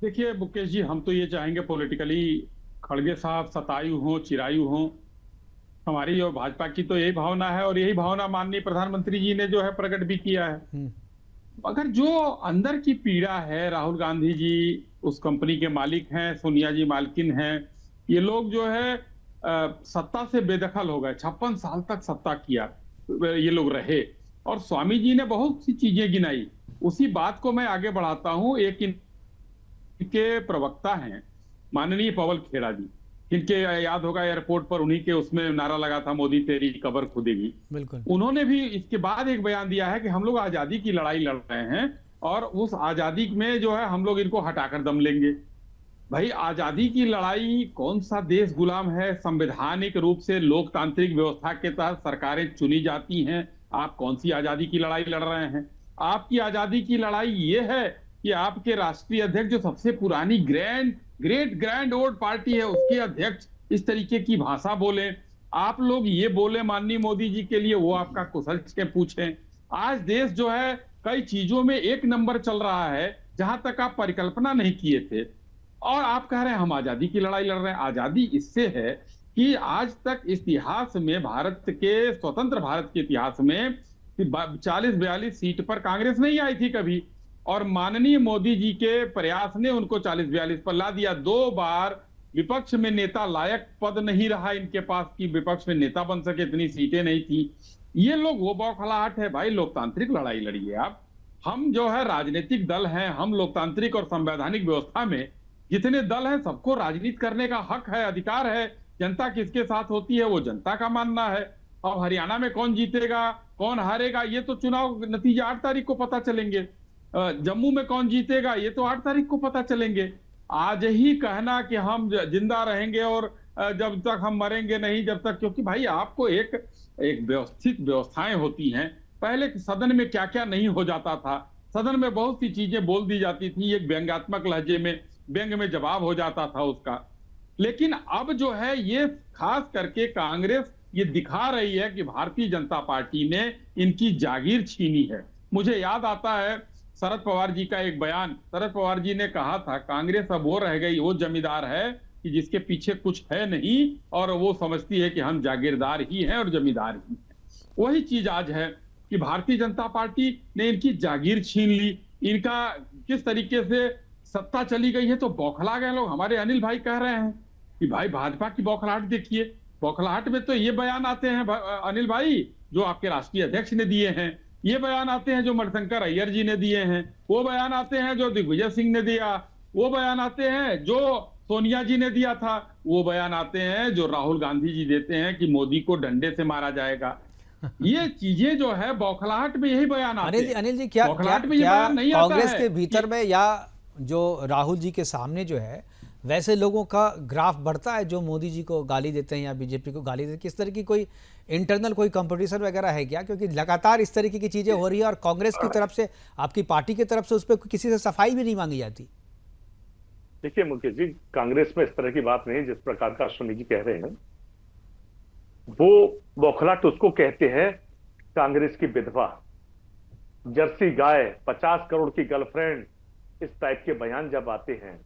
देखिए मुकेश जी, हम तो ये चाहेंगे पॉलिटिकली खड़गे साहब सतायु हो चिरायु हो, हमारी और भाजपा की तो यही भावना है, और यही भावना माननीय प्रधानमंत्री जी ने जो है प्रकट भी किया है। मगर जो अंदर की पीड़ा है, राहुल गांधी जी उस कंपनी के मालिक हैं, सोनिया जी मालकिन हैं, ये लोग जो है सत्ता से बेदखल हो गए, 56 साल तक सत्ता किया ये लोग रहे, और स्वामी जी ने बहुत सी चीजें गिनाई। उसी बात को मैं आगे बढ़ाता हूं। एक के प्रवक्ता हैं माननीय पवन खेड़ा जी, इनके याद होगा एयरपोर्ट पर उन्हीं के उसमें नारा लगा था, मोदी तेरी कब्र खुदेगी। बिल्कुल। उन्होंने भी इसके बाद एक बयान दिया है कि हम लोग आजादी की लड़ाई लड़ रहे हैं और उस आजादी में जो है हम लोग इनको हटाकर दम लेंगे। भाई आजादी की लड़ाई, कौन सा देश गुलाम है? संवैधानिक रूप से लोकतांत्रिक व्यवस्था के तहत सरकारें चुनी जाती हैं। आप कौन सी आजादी की लड़ाई लड़ रहे हैं? आपकी आजादी की लड़ाई ये है कि आपके राष्ट्रीय अध्यक्ष, जो सबसे पुरानी ग्रेट ओल्ड पार्टी है, उसके अध्यक्ष इस तरीके की भाषा बोले। आप लोग ये बोले माननीय मोदी जी के लिए, वो आपका कुशल क्षेम पूछें। आज देश जो है कई चीजों में एक नंबर चल रहा है जहां तक आप परिकल्पना नहीं किए थे, और आप कह रहे हैं हम आजादी की लड़ाई लड़ रहे हैं। आजादी इससे है कि आज तक इतिहास में, भारत के स्वतंत्र भारत के इतिहास में 40-42 सीट पर कांग्रेस नहीं आई थी कभी, और माननीय मोदी जी के प्रयास ने उनको 40-42 पर ला दिया। 2 बार विपक्ष में नेता लायक पद नहीं रहा इनके पास कि विपक्ष में नेता बन सके, इतनी सीटें नहीं थी। ये लोग वो बौखलाहट है। भाई लोकतांत्रिक लड़ाई लड़िए आप। हम जो है राजनीतिक दल हैं, हम लोकतांत्रिक और संवैधानिक व्यवस्था में जितने दल हैं सबको राजनीति करने का हक है, अधिकार है। जनता किसके साथ होती है वो जनता का मानना है। अब हरियाणा में कौन जीतेगा कौन हारेगा ये तो चुनाव नतीजे 8 तारीख को पता चलेंगे। जम्मू में कौन जीतेगा ये तो 8 तारीख को पता चलेंगे। आज ही कहना कि हम जिंदा रहेंगे और जब तक हम मरेंगे नहीं, जब तक, क्योंकि भाई आपको एक व्यवस्थित व्यवस्थाएं होती हैं। पहले सदन में क्या क्या नहीं हो जाता था, सदन में बहुत सी चीजें बोल दी जाती थी, एक व्यंग्यात्मक लहजे में, व्यंग में जवाब हो जाता था उसका। लेकिन अब जो है ये खास करके कांग्रेस ये दिखा रही है कि भारतीय जनता पार्टी ने इनकी जागीर छीनी है। मुझे याद आता है शरद पवार जी का एक बयान। शरद पवार जी ने कहा था कांग्रेस अब वो रह गई, वो जमींदार है कि जिसके पीछे कुछ है नहीं और वो समझती है कि हम जागीरदार ही हैं और जमींदार ही हैं। वही चीज आज है कि भारतीय जनता पार्टी ने इनकी जागीर छीन ली। इनका किस तरीके से सत्ता चली गई है तो बौखला गए लोग। हमारे अनिल भाई कह रहे हैं कि भाई भाजपा की बौखलाहट देखिए। बौखलाहट में तो ये बयान आते हैं अनिल भाई जो आपके राष्ट्रीय अध्यक्ष ने दिए हैं, ये बयान आते हैं जो मणिशंकर अय्यर जी ने दिए हैं, वो बयान आते हैं जो दिग्विजय सिंह ने दिया, वो बयान आते हैं जो सोनिया जी ने दिया था, वो बयान आते हैं जो राहुल गांधी जी देते हैं कि मोदी को डंडे से मारा जाएगा। ये चीजें जो है बौखलाहट में यही बयान आते हैं। अनिल जी क्या कांग्रेस के भीतर में या जो राहुल जी के सामने जो है वैसे लोगों का ग्राफ बढ़ता है जो मोदी जी को गाली देते हैं या बीजेपी को गाली देते हैं? किस तरह की कोई इंटरनल कोई कंपटीशन वगैरह है क्या? क्योंकि लगातार इस तरीके की चीजें हो रही है और कांग्रेस की तरफ से, आपकी पार्टी की तरफ से उस पर किसी से सफाई भी नहीं मांगी जाती। देखिए मुकेश जी, कांग्रेस में इस तरह की बात नहीं जिस प्रकार का अश्विनी जी कह रहे हैं। वो बौखलाहट उसको कहते हैं कांग्रेस की विधवा, जर्सी गाय, 50 करोड़ की गर्लफ्रेंड, इस टाइप के बयान जब आते हैं,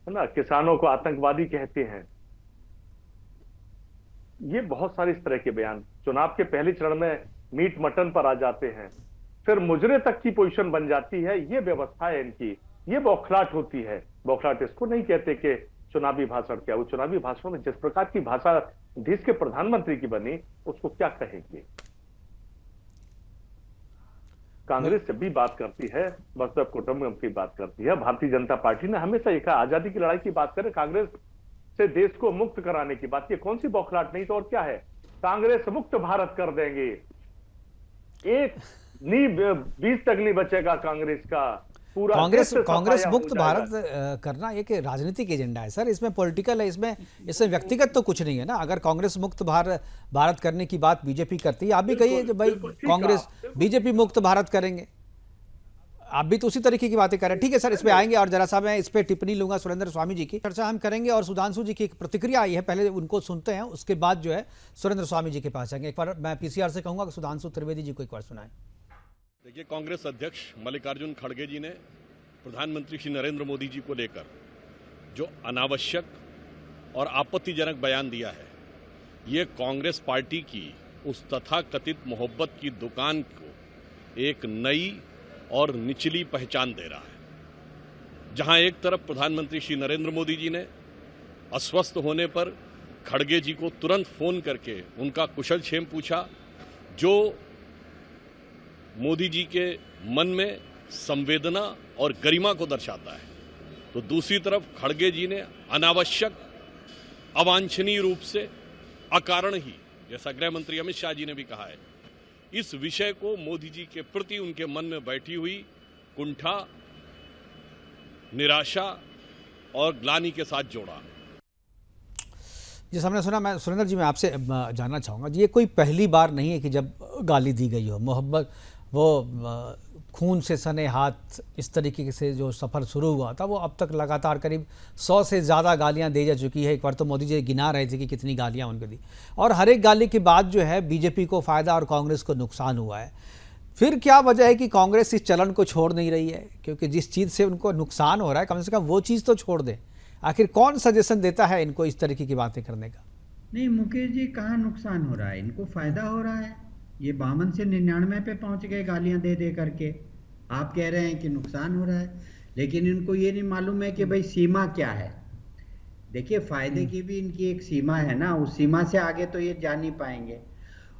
है ना, किसानों को आतंकवादी कहते हैं, ये बहुत सारे इस तरह के बयान चुनाव के पहले चरण में मीट मटन पर आ जाते हैं, फिर मुजरे तक की पोजीशन बन जाती है। ये व्यवस्था है इनकी, ये बौखलाहट होती है। बौखलाहट इसको नहीं कहते कि चुनावी भाषण क्या, वो चुनावी भाषण में जिस प्रकार की भाषा देश के प्रधानमंत्री की बनी उसको क्या कहेंगे। कांग्रेस जब भी बात करती है मतलब कुटुंब की बात करती है। भारतीय जनता पार्टी ने हमेशा ये कहा आजादी की लड़ाई की बात करें, कांग्रेस से देश को मुक्त कराने की बात, ये कौन सी बौखलाहट नहीं तो और क्या है। कांग्रेस मुक्त भारत कर देंगे, एक नी 20 तक नहीं बचेगा कांग्रेस का, पूरा कांग्रेस मुक्त भारत करना एक राजनीतिक एजेंडा है सर, इसमें पॉलिटिकल है, इसमें व्यक्तिगत तो कुछ नहीं है ना। अगर कांग्रेस मुक्त भारत करने की बात बीजेपी करती है, आप भी कहिए जो भाई कांग्रेस बीजेपी मुक्त भारत करेंगे, आप भी तो उसी तरीके की बातें कर रहे हैं। ठीक है सर, इस पे आएंगे और जरा सा मैं इस पे टिप्पणी लूंगा सुरेंद्र स्वामी जी की, चर्चा हम करेंगे। और सुधांशु जी की एक प्रतिक्रिया आई है, पहले उनको सुनते हैं, उसके बाद जो है सुरेंद्र स्वामी जी के पास जाएंगे। एक बार मैं पीसीआर से कहूंगा कि सुधांशु त्रिवेदी जी को एक बार सुनाएं। देखिए, कांग्रेस अध्यक्ष मल्लिकार्जुन खड़गे जी ने प्रधानमंत्री श्री नरेंद्र मोदी जी को लेकर जो अनावश्यक और आपत्तिजनक बयान दिया है, ये कांग्रेस पार्टी की उस तथाकथित मोहब्बत की दुकान को एक नई और निचली पहचान दे रहा है। जहां एक तरफ प्रधानमंत्री श्री नरेंद्र मोदी जी ने अस्वस्थ होने पर खड़गे जी को तुरंत फोन करके उनका कुशल क्षेम पूछा, जो मोदी जी के मन में संवेदना और गरिमा को दर्शाता है, तो दूसरी तरफ खड़गे जी ने अनावश्यक अवांछनीय रूप से अकारण ही, जैसा गृह मंत्री अमित शाह जी ने भी कहा है, इस विषय को मोदी जी के प्रति उनके मन में बैठी हुई कुंठा, निराशा और ग्लानि के साथ जोड़ा। जिस हमने सुना, मैं सुरेंद्र जी मैं आपसे जानना चाहूँगा, ये कोई पहली बार नहीं है कि जब गाली दी गई हो, मोहब्बत वो खून से सने हाथ इस तरीके से जो सफ़र शुरू हुआ था वो अब तक लगातार करीब 100 से ज़्यादा गालियां दी जा चुकी है। एक बार तो मोदी जी गिना रहे थे कि कितनी गालियां उनको दी, और हर एक गाली के बाद जो है बीजेपी को फ़ायदा और कांग्रेस को नुकसान हुआ है। फिर क्या वजह है कि कांग्रेस इस चलन को छोड़ नहीं रही है? क्योंकि जिस चीज़ से उनको नुकसान हो रहा है कम से कम वो चीज़ तो छोड़ दें। आखिर कौन सजेशन देता है इनको इस तरीके की बातें करने का? नहीं मुकेश जी, कहाँ नुकसान हो रहा है, इनको फायदा हो रहा है। ये 52 से 99 पे पहुंच गए गालियां दे दे करके। आप कह रहे हैं कि नुकसान हो रहा है, लेकिन इनको ये नहीं मालूम है कि भाई सीमा क्या है। देखिए, फायदे की भी इनकी एक सीमा है ना, उस सीमा से आगे तो ये जा नहीं पाएंगे।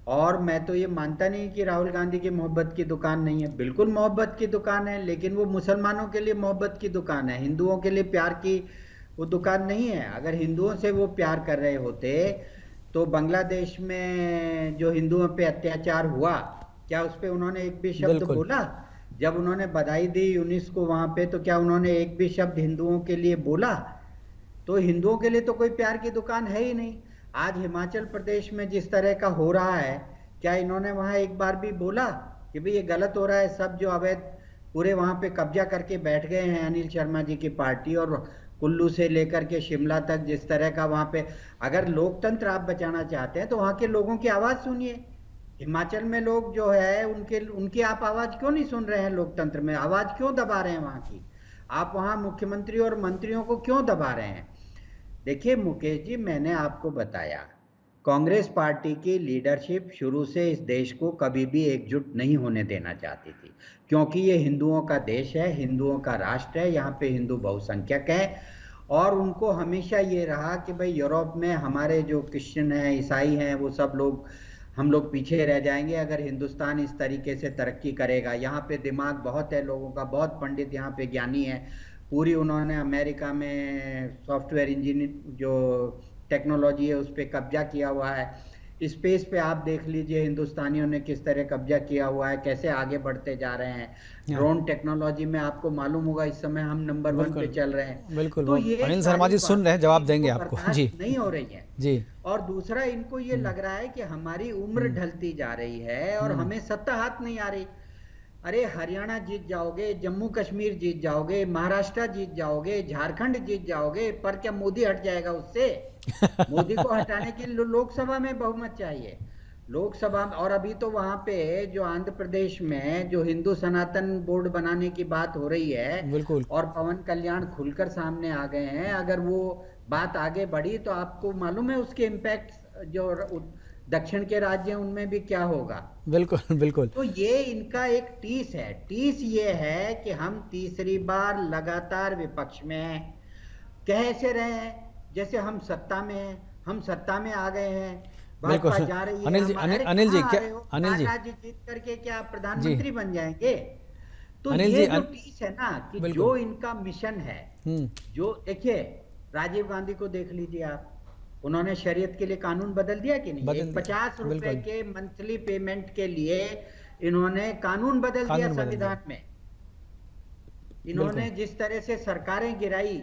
और मैं तो ये मानता नहीं कि राहुल गांधी की मोहब्बत की दुकान नहीं है, बिल्कुल मोहब्बत की दुकान है, लेकिन वो मुसलमानों के लिए मोहब्बत की दुकान है, हिंदुओं के लिए प्यार की वो दुकान नहीं है। अगर हिंदुओं से वो प्यार कर रहे होते तो बांग्लादेश में जो हिंदुओं पे अत्याचार हुआ, क्या उस पे उन्होंने एक भी शब्द बोला? जब उन्होंने बधाई दी यूनिस को वहां पे, तो क्या उन्होंने एक भी शब्द हिंदुओं के लिए बोला? तो हिंदुओं के लिए तो कोई प्यार की दुकान है ही नहीं। आज हिमाचल प्रदेश में जिस तरह का हो रहा है, क्या इन्होंने वहां एक बार भी बोला कि भाई ये गलत हो रहा है? सब जो अवैध पूरे वहां पे कब्जा करके बैठ गए हैं अनिल शर्मा जी की पार्टी, और कुल्लू से लेकर के शिमला तक जिस तरह का वहां पे, अगर लोकतंत्र आप बचाना चाहते हैं तो वहां के लोगों की आवाज सुनिए। हिमाचल में लोग जो है उनकी आप आवाज क्यों नहीं सुन रहे हैं? लोकतंत्र में आवाज क्यों दबा रहे हैं वहां की? आप वहां मुख्यमंत्री और मंत्रियों को क्यों दबा रहे हैं? देखिए मुकेश जी, मैंने आपको बताया, कांग्रेस पार्टी की लीडरशिप शुरू से इस देश को कभी भी एकजुट नहीं होने देना चाहती थी, क्योंकि ये हिंदुओं का देश है, हिंदुओं का राष्ट्र है, यहाँ पे हिंदू बहुसंख्यक है। और उनको हमेशा ये रहा कि भाई यूरोप में हमारे जो क्रिश्चियन हैं, ईसाई हैं, वो सब लोग, हम लोग पीछे रह जाएंगे अगर हिंदुस्तान इस तरीके से तरक्की करेगा। यहाँ पे दिमाग बहुत है लोगों का, बहुत पंडित यहाँ पे ज्ञानी है। पूरी उन्होंने अमेरिका में सॉफ्टवेयर इंजीनियर जो टेक्नोलॉजी है उस पर कब्जा किया हुआ है। स्पेस पे आप देख लीजिए हिंदुस्तानियों ने किस तरह कब्जा किया हुआ है, कैसे आगे बढ़ते जा रहे हैं। ड्रोन टेक्नोलॉजी में आपको मालूम होगा इस समय हम नंबर 1 पे चल रहे हैं। बिल्कुल, तो ये अनिल शर्मा जी सुन रहे हैं, जवाब देंगे आपको जी। नहीं हो रही है जी। और दूसरा, इनको ये लग रहा है कि हमारी उम्र ढलती जा रही है और हमें सत्ता हाथ नहीं आ रही। अरे हरियाणा जीत जाओगे, जम्मू कश्मीर जीत जाओगे, महाराष्ट्र जीत जाओगे, झारखंड जीत जाओगे, पर क्या मोदी हट जाएगा उससे? मोदी को हटाने के लिए लोकसभा में बहुमत चाहिए, लोकसभा। और अभी तो वहां पे जो आंध्र प्रदेश में जो हिंदू सनातन बोर्ड बनाने की बात हो रही है, बिल्कुल, और पवन कल्याण खुलकर सामने आ गए हैं, अगर वो बात आगे बढ़ी तो आपको मालूम है उसके इम्पैक्ट जो दक्षिण के राज्य हैं उनमें भी क्या होगा। बिल्कुल बिल्कुल। तो ये इनका एक टीस है। टीस ये है कि हम तीसरी बार लगातार विपक्ष में हैं। कैसे रहे हैं? जैसे हम सत्ता में हैं, हम सत्ता में आ गए हैं, भाजपा जा रही है। अनिल जी, अनिल जी क्या, अनिल जी जीत करके क्या प्रधानमंत्री बन जाएंगे? तो अनिल ये जी, जो टीस है ना कि जो इनका मिशन है, जो देखिए राजीव गांधी को देख लीजिए आप, उन्होंने शरीयत के लिए कानून बदल दिया कि नहीं? 50 रुपए के मंथली पेमेंट के लिए इन्होंने कानून बदल दिया संविधान में। इन्होंने जिस तरह से सरकारें गिराई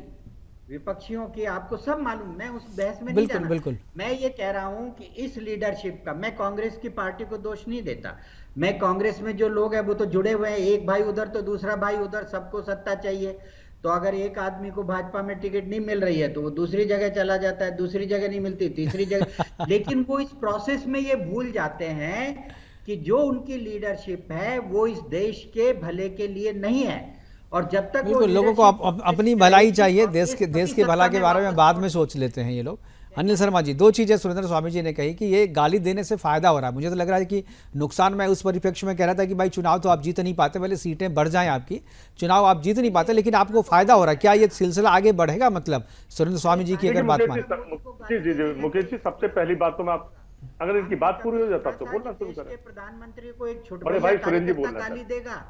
विपक्षियों की, आपको सब मालूम, मैं उस बहस में नहीं जाना। बिल्कुल। मैं ये कह रहा हूं कि इस लीडरशिप का, मैं कांग्रेस की पार्टी को दोष नहीं देता। मैं कांग्रेस में जो लोग हैं वो तो जुड़े हुए हैं, एक भाई उधर तो दूसरा भाई उधर, सबको सत्ता चाहिए। तो अगर एक आदमी को भाजपा में टिकट नहीं मिल रही है तो वो दूसरी जगह चला जाता है, दूसरी जगह नहीं मिलती तीसरी जगह। लेकिन वो इस प्रोसेस में ये भूल जाते हैं कि जो उनकी लीडरशिप है वो इस देश के भले के लिए नहीं है। और जब तक बिल्कुल, लोगों को अपनी भलाई चाहिए, देश के भला के बारे में बाद में सोच लेते हैं ये लोग। अनिल शर्मा जी, 2 चीज़ें सुरेंद्र स्वामी जी ने कही कि ये गाली देने से फायदा हो रहा है। मुझे तो लग रहा है कि नुकसान, मैं उस परिप्रेक्ष्य में कह रहा था कि भाई चुनाव तो आप जीत नहीं पाते, पहले सीटें बढ़ जाएं आपकी, चुनाव आप जीत नहीं पाते, लेकिन आपको फायदा हो रहा है। क्या ये सिलसिला आगे बढ़ेगा? मतलब सुरेंद्र स्वामी जी की अगर बात माने। जी मुकेश जी, सबसे पहली बात तो मैं अगर इनकी बात पूरी हो जाता तो बोलना शुरू करें। प्रधानमंत्री को एक छोटा बड़े भाई सुरेंद्र जी बोलना गाली देगा,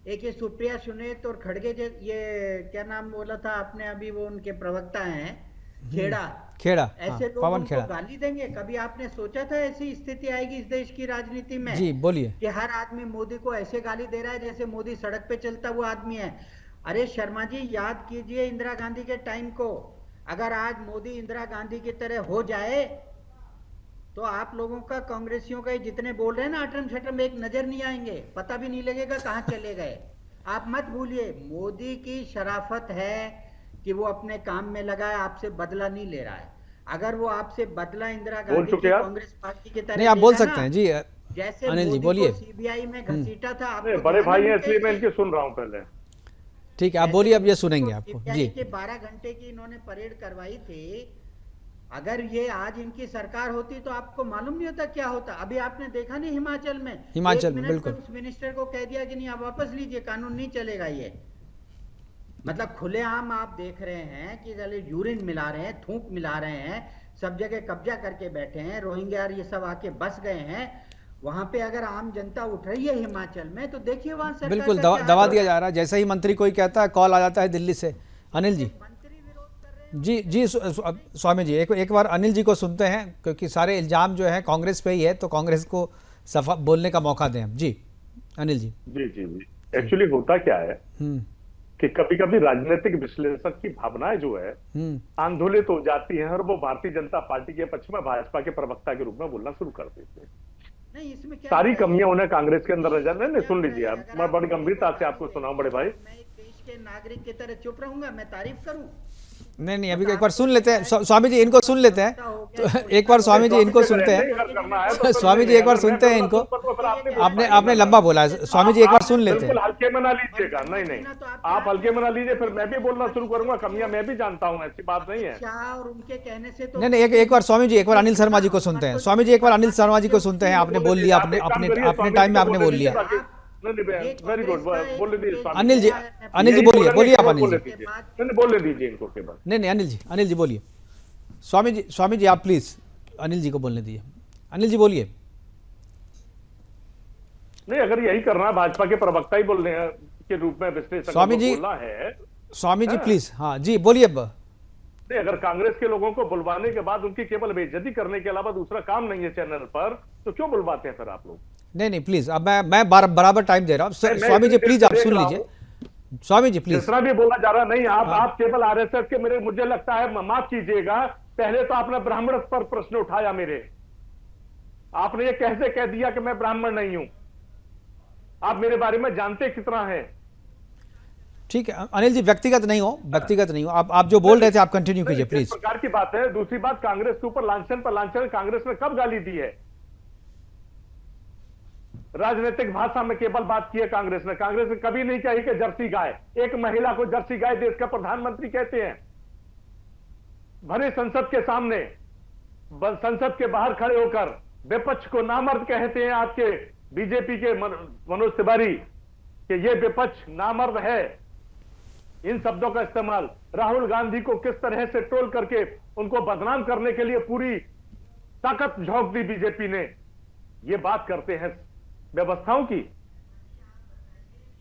एक ये सुप्रिया सुनेत और खड़गे, ये क्या नाम बोला था आपने अभी, वो उनके प्रवक्ता हैं खेड़ा, खेड़ा, ऐसे हाँ, लोग पवन उनको खेड़ा। गाली देंगे? कभी आपने सोचा था ऐसी स्थिति आएगी इस देश की राजनीति में जी बोलिए। कि हर आदमी मोदी को ऐसे गाली दे रहा है जैसे मोदी सड़क पे चलता हुआ आदमी है? अरे शर्मा जी, याद कीजिए इंदिरा गांधी के टाइम को। अगर आज मोदी इंदिरा गांधी की तरह हो जाए तो आप लोगों का, कांग्रेसियों का, जितने बोल रहे हैं ना अटम शटम, एक नजर नहीं आएंगे, पता भी नहीं लगेगा कहाँ चले गए। आप मत भूलिए, मोदी की शराफत है कि वो अपने काम में लगा है, आपसे बदला नहीं ले रहा है। अगर वो आपसे बदला इंदिरा गांधी की कांग्रेस पार्टी की तरह नहीं, आप बोल लेगा सकते ना, हैं जी। जैसे अनिल जी मोदी बोलिए। को सीबीआई में घसीटा था, अरे आपको बड़े ध्यान भाई है हैं मुकेश इसलिए मैं जी? इनकी सुन रहा हूँ पहले। ठीक है, आप जैसे बोलिए, अब ये मोदी सुनेंगे को आपको सीबीआई जी। के 12 घंटे की इन्होंने परेड करवाई थी। अगर ये आज इनकी सरकार होती तो आपको मालूम नहीं होता क्या होता। अभी आपने देखा नहीं हिमाचल में, हिमाचल एक में, मिनट बिल्कुल। में उस मिनिस्टर को कह दिया कि नहीं, आप वापस लीजिए, कानून नहीं चलेगा ये। मतलब खुलेआम आप देख रहे हैं कि चले यूरिन मिला रहे हैं, थूक मिला रहे हैं, सब जगह कब्जा करके बैठे हैं, रोहिंग्या ये सब आके बस गए हैं। वहां पे अगर आम जनता उठ रही है हिमाचल में, तो देखिए वहां सरकार बिल्कुल का दबा क्या दबा हाल दिया हो जा रहा है। जैसे ही मंत्री कोई कहता है, कॉल आ जाता है दिल्ली से। अनिल जी, मंत्री विरोध कर रहे हैं। जी जी, स्वामी जी, एक बार अनिल जी को सुनते हैं, क्योंकि सारे इल्जाम जो है कांग्रेस पे ही है, तो कांग्रेस को सफा बोलने का मौका दें हम। जी अनिल जी। जी जी जी, एक्चुअली होता क्या है कि कभी कभी राजनीतिक विश्लेषक की भावनाएं जो है आंदोलित हो जाती हैं और वो भारतीय जनता पार्टी के पक्ष में भाजपा के प्रवक्ता के रूप में बोलना शुरू कर देते हैं। नहीं, इसमें क्या सारी है? कमियां उन्हें कांग्रेस के अंदर नजर नहीं, सुन लीजिए आप, अगर मैं आप बड़ी मोदी गंभीरता को से आपको गाली सुनाऊं देंगे, बड़े भाई। मैं एक देश के नागरिक की तरह चुप रहूंगा? मैं तारीफ करूं? नहीं, अभी एक बार सुन लेते हैं स्वामी जी, इनको सुन लेते हैं। तो एक बार स्वामी जी इनको सुनते हैं। स्वामी जी एक बार सुनते हैं इनको। आपने लंबा बोला है, स्वामी जी एक बार सुन लेते हैं। बिल्कुल हल्के में ना लीजिएगा, नहीं नहीं, आप हल्के में ना लीजिए, फिर मैं भी बोलना शुरू करूंगा। कमियां मैं भी जानता हूं, ऐसी बात नहीं है। शाह और उनके कहने से तो नहीं, एक बार स्वामी जी, एक बार अनिल शर्मा जी को सुनते हैं। स्वामी जी एक बार अनिल शर्मा जी को सुनते हैं। आपने बोल लिया, अपने टाइम में आपने बोल लिया। वेरी गुड, बोल दीजिए अनिल जी बोलिए आप अनिल जी। बोलने दीजिए इनको केवल। नहीं, अनिल जी बोलिए। स्वामी जी आप प्लीज अनिल जी को बोलने दीजिए। अनिल जी बोलिए। नहीं, अगर यही करना है, भाजपा के प्रवक्ता ही बोलने के रूप में विश्लेषक स्वामी जी बोलना है। स्वामी जी प्लीज, हाँ जी बोलिए। अब नहीं, अगर कांग्रेस के लोगों को बुलवाने के बाद उनकी केवल बेइज्जती करने के अलावा दूसरा काम नहीं है चैनल पर, तो क्यों बुलवाते हैं फिर आप लोग? नहीं प्लीज, अब मैं बराबर टाइम दे रहा हूँ। स्वामी जी प्लीज आप सुन लीजिए। स्वामी जी प्लीज। दूसरा भी बोला जा रहा नहीं, आप केवल आरएसएस के, मुझे लगता है, माफ कीजिएगा, पहले तो आपने ब्राह्मण पर प्रश्न उठाया मेरे। आपने ये कैसे कह दिया कि मैं ब्राह्मण नहीं हूं? आप मेरे बारे में जानते कितना है? ठीक है अनिल जी, व्यक्तिगत नहीं हो। आप जो बोल रहे थे आप कंटिन्यू कीजिए प्लीज। इस प्रकार की बात है। दूसरी बात, कांग्रेस के ऊपर लांछन पर लांछन कांग्रेस ने कब गाली दी है? राजनीतिक भाषा में केवल बात की है कांग्रेस ने कभी नहीं कही कि जर्सी गाय, एक महिला को जर्सी गाय देश का प्रधानमंत्री कहते हैं। भरे संसद के सामने, संसद के बाहर खड़े होकर विपक्ष को नामर्द कहते हैं आपके बीजेपी के मनोज तिवारी कि ये विपक्ष नामर्द है। इन शब्दों का इस्तेमाल राहुल गांधी को किस तरह से ट्रोल करके उनको बदनाम करने के लिए पूरी ताकत झोंक दी बीजेपी ने। ये बात करते हैं व्यवस्थाओं की।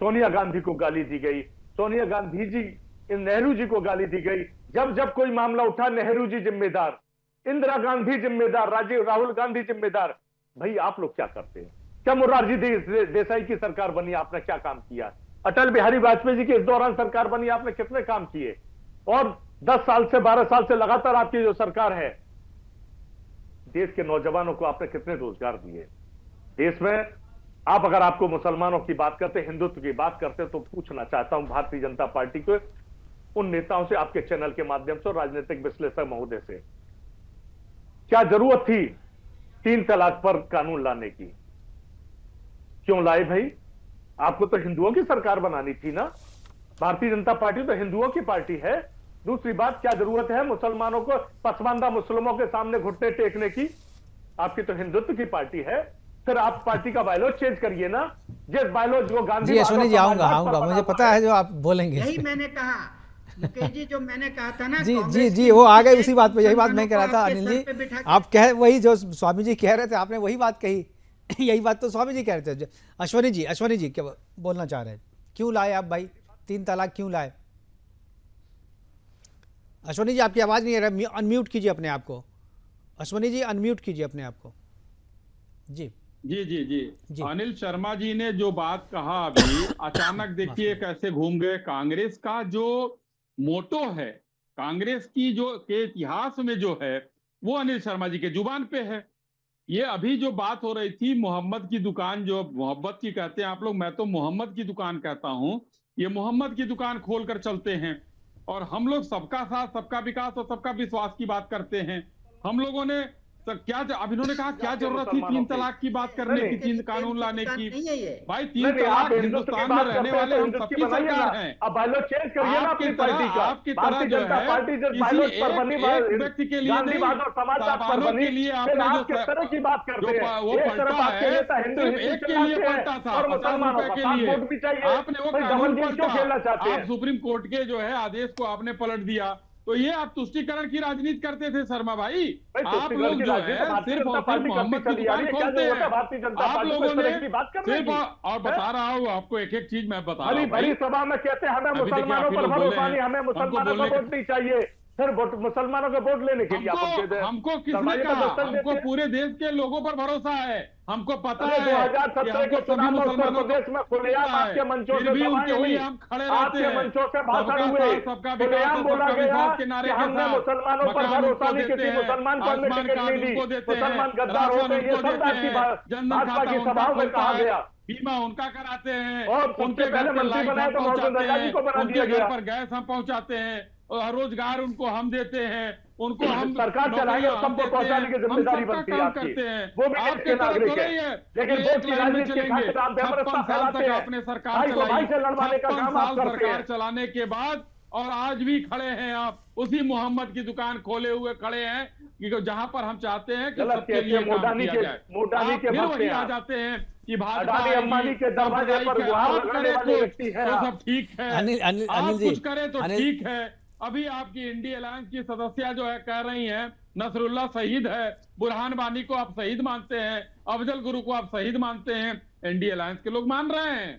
सोनिया गांधी को गाली दी गई, सोनिया गांधी जी, नेहरू जी को गाली दी गई। जब कोई मामला उठा, नेहरू जी जिम्मेदार, इंदिरा गांधी जिम्मेदार, राहुल गांधी जिम्मेदार। भाई आप लोग क्या करते हैं? क्या मोरारजी देसाई की सरकार बनी, आपने क्या काम किया? अटल बिहारी वाजपेयी जी के इस दौरान सरकार बनी, आपने कितने काम किए? और 10 साल से 12 साल से लगातार आपकी जो सरकार है, देश के नौजवानों को आपने कितने रोजगार दिए? देश में आप, अगर आपको मुसलमानों की बात करते, हिंदुत्व की बात करते, तो पूछना चाहता हूं भारतीय जनता पार्टी के उन नेताओं से, आपके चैनल के माध्यम से, राजनीतिक विश्लेषक महोदय से, क्या जरूरत थी 3 तलाक पर कानून लाने की? क्यों लाए भाई? आपको तो हिंदुओं की सरकार बनानी थी ना। भारतीय जनता पार्टी तो हिंदुओं की पार्टी है। दूसरी बात, क्या जरूरत है मुसलमानों को, पसमानदा मुस्लिमों के सामने घुटने टेकने की? आपकी तो हिंदुत्व की पार्टी है। फिर आप पार्टी का बायलॉज चेंज करिए ना। जिस बायलॉज वो गांधी जी अश्विनी जी, आऊंगा, मुझे पता है जो आप बोलेंगे। यही मैंने कहा मुकेश जी, जो मैंने कहा था ना। जी वो आ गए उसी बात पे। यही बात मैं कह रहा था अनिल जी, आप कह वही जो स्वामी जी कह रहे थे, आपने वही बात कही। यही बात तो स्वामी जी कह रहे थे। अश्विनी जी क्या बोलना चाह रहे हैं? क्यों लाए आप भाई 3 तलाक, क्यों लाए? अश्वनी जी आपकी आवाज़ नहीं आ रही, अनम्यूट कीजिए अपने आप को। अश्वनी जी अनम्यूट कीजिए अपने आप को। जी जी जी जी जी। अनिल शर्मा जी ने जो बात कहा अभी अचानक देखिए कैसे घूम गए। कांग्रेस का जो मोटो है, कांग्रेस की जो के इतिहास में जो है, वो अनिल शर्मा जी के जुबान पे है। ये अभी जो बात हो रही थी मोहम्मद की दुकान, जो मोहब्बत की कहते हैं आप लोग, मैं तो मोहम्मद की दुकान कहता हूं। ये मोहम्मद की दुकान खोलकर चलते हैं और हम लोग सबका साथ, सबका विकास और सबका विश्वास की बात करते हैं। हम लोगों ने तो क्या, अब इन्होंने कहा क्या जरूरत थी 3 तलाक की बात करने की, 3 कानून लाने की? भाई 3 तलाक हिंदुस्तान में रहने वाले हम सबकी सरकार है। अब बायलॉ चेंज करिए ना अपनी पार्टी का। आपकी तरह जो है किसी एक व्यक्ति के लिए नहीं, समाजवाद के लिए आपने जो तरह की बात करते हैं, वो पलटा है, सिर्फ एक के लिए पलटा था, 50 रुपए के लिए आपने वो कानून पलटा। आप सुप्रीम कोर्ट के जो है आदेश को आपने पलट दिया, तो ये आप तुष्टीकरण की राजनीति करते थे शर्मा भाई। आप लोग जो है सिर्फ और सिर्फ मोहम्मद की दुकान खोलते हैं। आप लोगों ने सिर्फ, और बता रहा हूँ आपको एक एक चीज मैं बता रहा हूँ। बड़ी सभा में कहते हैं हमें मुसलमानों पर भरोसा नहीं, हमें मुसलमानों को वोट नहीं चाहिए, फिर मुसलमानों के वोट लेने के लिए हमको किसने कहा? हमको पूरे देश के लोगों पर भरोसा है, हमको पता है 2017 के चुनाव में उत्तर प्रदेश में खुलेआम आपके मंचों से उनके लिए हम खड़े रहते हैं, मंचों से भाषण हुए, सबका खुलेआम बोला गया के नारे कि हमने मुसलमानों पर भरोसा नहीं, किसी मुसलमान को हमने टिकट नहीं दी, मुसलमान गद्दार होते हैं, ये सब भाजपा की सभाओं में कहा गया। बीमा उनका कराते हैं, और उनके पहले मंत्री बनाए तो मौजूद जी को बना दिया गया, पर गैस हम पहुंचाते हैं, और रोजगार उनको हम देते हैं, उनको हम सरकार चलाएंगे, सबको पहुंचाने की जिम्मेदारी बनती है आपकी। वो भी आपके नागरिक है, लेकिन वोट की राजनीति चलेंगे। 56 साल तक अपने सरकार चलाई, 56 साल सरकार चलाने के बाद और आज भी खड़े हैं आप उसी मोहम्मद की दुकान खोले हुए खड़े हैं कि जहां पर हम चाहते हैं कि सबके लिए काम किया जाए। फिर वही आ जाते हैं कि भाजपा अंबानी के दरवाजे पर तो सब ठीक है, अनिल जी कुछ करे तो ठीक है। अभी आपकी इंडिया अलायंस की सदस्या जो है कह रही हैं नसरुल्लाह शहीद है, बुरहान वानी को आप शहीद मानते हैं, अफजल गुरु को आप शहीद मानते हैं, इंडिया अलायंस के लोग मान रहे हैं,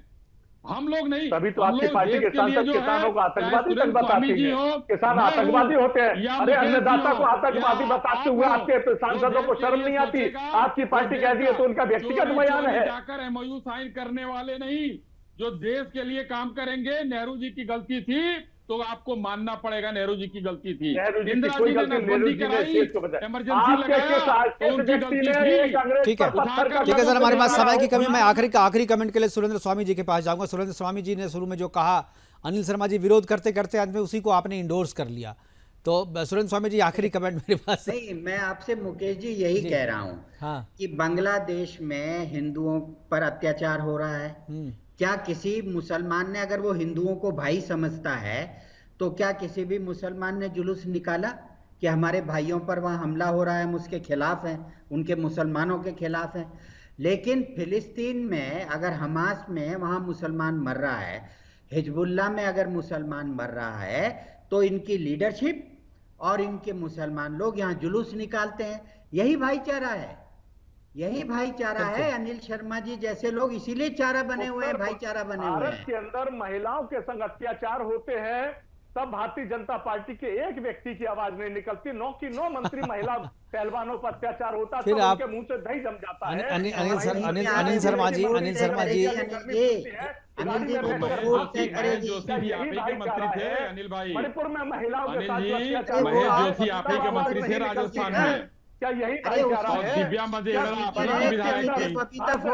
हम लोग नहीं। तभी तो आपकी पार्टी के सांसद किसानों को आतंकवादी तक बताती है, किसान आतंकवादी होते हैं। अरे अन्नदाता को आतंकवादी बताते हुए आपके सांसदों को शर्म नहीं आती? आपकी पार्टी कह दी है तो उनका व्यक्तिगत बयान है। जाकर MOU साइन करने वाले नहीं, जो देश के लिए काम करेंगे। नेहरू जी की गलती थी तो आपको मानना पड़ेगा, नेहरू जी की गलती थी। इंदिरा जी ने नसबंदी कराई, इमरजेंसी लगाया तो उनकी गलती थी। ठीक है सर, हमारे पास समय की कमी। मैं आखिरी कमेंट के लिए सुरेंद्र स्वामी जी के पास जाऊंगा। सुरेंद्र स्वामी जी ने शुरू में जो कहा, अनिल शर्मा जी विरोध करते करते अंत में उसी को आपने इंडोर्स कर लिया, तो सुरेंद्र स्वामी जी आखिरी कमेंट मेरे पास। नहीं, मैं आपसे मुकेश जी यही कह रहा हूँ कि बांग्लादेश में हिंदुओं पर अत्याचार हो रहा है। क्या किसी मुसलमान ने, अगर वो हिंदुओं को भाई समझता है, तो क्या किसी भी मुसलमान ने जुलूस निकाला कि हमारे भाइयों पर वहाँ हमला हो रहा है, हम उसके खिलाफ हैं, उनके मुसलमानों के खिलाफ हैं? लेकिन फिलिस्तीन में अगर हमास में वहाँ मुसलमान मर रहा है, हिजबुल्लाह में अगर मुसलमान मर रहा है, तो इनकी लीडरशिप और इनके मुसलमान लोग यहाँ जुलूस निकालते हैं। यही भाईचारा है, यही भाईचारा है। अनिल शर्मा जी जैसे लोग इसीलिए चारा बने हुए हैं, भाईचारा बने हुए हैं। भारत के अंदर महिलाओं के संग अत्याचार होते हैं, तब भारतीय जनता पार्टी के एक व्यक्ति की आवाज नहीं निकलती। 9 की 9 मंत्री महिला पहलवानों पर अत्याचार होता है, उनके मुंह से दही जम जाता है। अनिल शर्मा जी मंत्री थे, अनिल भाई मणिपुर में महिलाओं के साथ महेश जोशी आप ही के मंत्री थे राजस्थान में, क्या यही दिव्या विधायक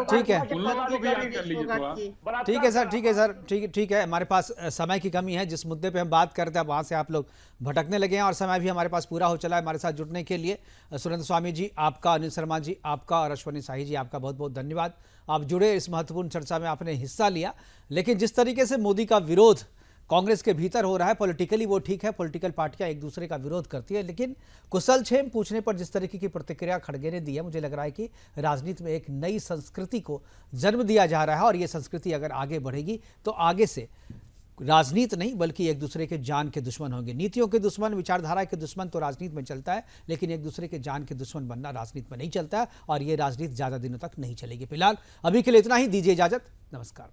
ठीक है, उन लोगों को भी याद कर लीजिए। ठीक है सर, ठीक है सर, ठीक है। हमारे पास समय की कमी है, जिस मुद्दे पे हम बात करते हैं वहाँ से आप लोग भटकने लगे हैं और समय भी हमारे पास पूरा हो चला है। हमारे साथ जुड़ने के लिए सुरेंद्र स्वामी जी आपका, अनिल शर्मा जी आपका और अश्वनी शाही जी आपका बहुत बहुत धन्यवाद। आप जुड़े, इस महत्वपूर्ण चर्चा में आपने हिस्सा लिया। लेकिन जिस तरीके से मोदी का विरोध कांग्रेस के भीतर हो रहा है, पॉलिटिकली वो ठीक है, पॉलिटिकल पार्टियां एक दूसरे का विरोध करती है, लेकिन कुशलक्षेम पूछने पर जिस तरीके की प्रतिक्रिया खड़गे ने दी है, मुझे लग रहा है कि राजनीति में एक नई संस्कृति को जन्म दिया जा रहा है। और ये संस्कृति अगर आगे बढ़ेगी तो आगे से राजनीति नहीं बल्कि एक दूसरे के जान के दुश्मन होंगे। नीतियों के दुश्मन, विचारधारा के दुश्मन तो राजनीति में चलता है, लेकिन एक दूसरे के जान के दुश्मन बनना राजनीति में नहीं चलता है, और ये राजनीति ज़्यादा दिनों तक नहीं चलेगी। फिलहाल अभी के लिए इतना ही, दीजिए इजाजत, नमस्कार।